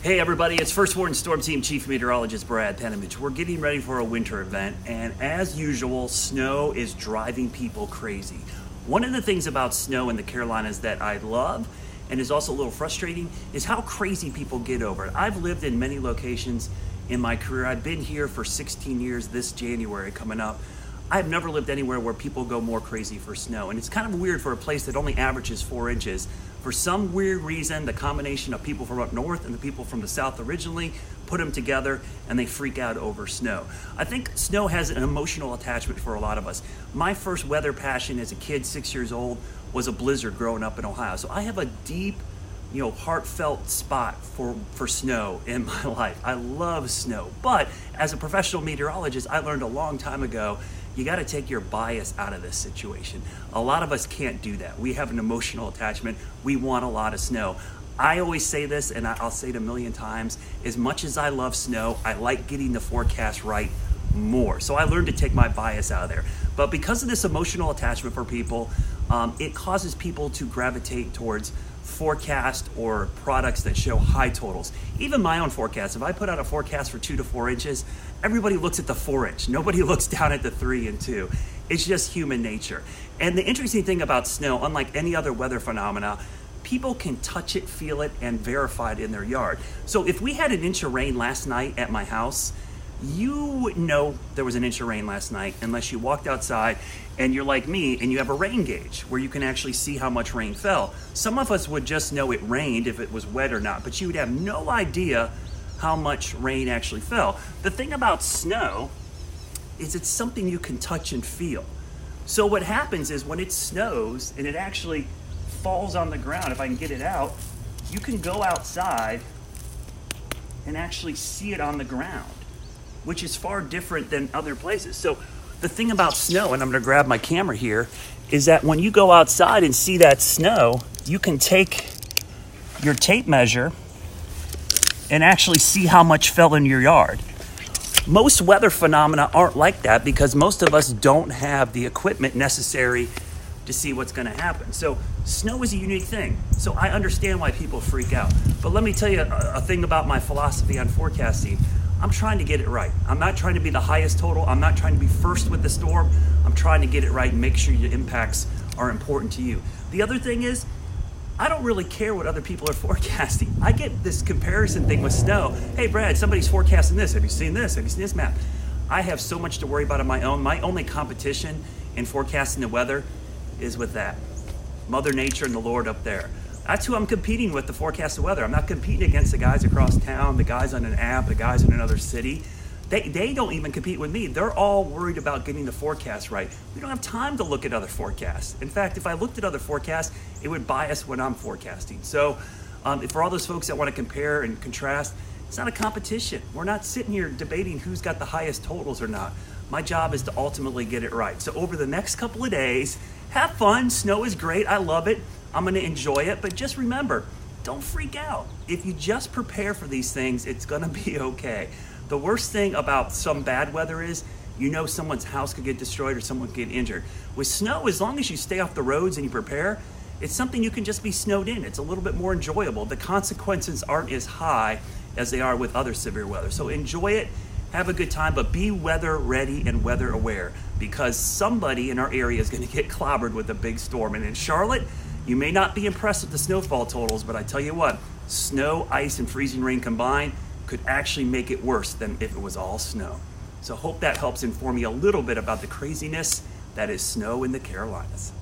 Hey everybody, it's First Warning Storm Team Chief Meteorologist Brad Panovich. We're getting ready for a winter event, and as usual, snow is driving people crazy. One of the things about snow in the Carolinas that I love, and is also a little frustrating, is how crazy people get over it. I've lived in many locations in my career. I've been here for 16 years this January coming up. I've never lived anywhere where people go more crazy for snow, and it's kind of weird for a place that only averages 4 inches. For some weird reason, the combination of people from up north and the people from the south originally put them together and they freak out over snow. I think snow has an emotional attachment for a lot of us. My first weather passion as a kid, 6 years old, was a blizzard growing up in Ohio. So I have a deep, heartfelt spot for snow in my life. I love snow. But as a professional meteorologist, I learned a long time ago, you got to take your bias out of this situation. A lot of us can't do that. We have an emotional attachment. We want a lot of snow. I always say this, and I'll say it a million times, as much as I love snow, I like getting the forecast right more. So I learned to take my bias out of there. But because of this emotional attachment for people, it causes people to gravitate towards forecast or products that show high totals. Even my own forecast, if I put out a forecast for 2 to 4 inches, everybody looks at the 4 inch. Nobody looks down at the 3 and 2. It's just human nature. And the interesting thing about snow, unlike any other weather phenomena, people can touch it, feel it, and verify it in their yard. So if we had an inch of rain last night at my house, you wouldn't know there was an inch of rain last night unless you walked outside and you're like me and you have a rain gauge where you can actually see how much rain fell. Some of us would just know it rained if it was wet or not, but you would have no idea how much rain actually fell. The thing about snow is it's something you can touch and feel. So what happens is when it snows and it actually falls on the ground, if I can get it out, you can go outside and actually see it on the ground, which is far different than other places. So the thing about snow, and I'm gonna grab my camera here, is that when you go outside and see that snow, you can take your tape measure and actually see how much fell in your yard. Most weather phenomena aren't like that because most of us don't have the equipment necessary to see what's gonna happen. So snow is a unique thing. So I understand why people freak out. But let me tell you a thing about my philosophy on forecasting. I'm trying to get it right. I'm not trying to be the highest total. I'm not trying to be first with the storm. I'm trying to get it right and make sure your impacts are important to you. The other thing is, I don't really care what other people are forecasting. I get this comparison thing with snow. Hey Brad, somebody's forecasting this. Have you seen this? Have you seen this map? I have so much to worry about on my own. My only competition in forecasting the weather is with that. Mother Nature and the Lord up there. That's who I'm competing with, the forecast of weather. I'm not competing against the guys across town, the guys on an app, the guys in another city. They don't even compete with me. They're all worried about getting the forecast right. We don't have time to look at other forecasts. In fact, if I looked at other forecasts, it would bias when I'm forecasting. So for all those folks that want to compare and contrast, it's not a competition. We're not sitting here debating who's got the highest totals or not. My job is to ultimately get it right. So over the next couple of days, have fun. Snow is great. I love it. I'm going to enjoy it, but just remember, don't freak out. If you just prepare for these things, it's going to be okay. The worst thing about some bad weather is, someone's house could get destroyed or someone could get injured. With snow, as long as you stay off the roads and you prepare, it's something you can just be snowed in. It's a little bit more enjoyable. The consequences aren't as high as they are with other severe weather. So enjoy it, have a good time, but be weather ready and weather aware because somebody in our area is going to get clobbered with a big storm. And in Charlotte, you may not be impressed with the snowfall totals, but I tell you what, snow, ice, and freezing rain combined could actually make it worse than if it was all snow. So hope that helps inform you a little bit about the craziness that is snow in the Carolinas.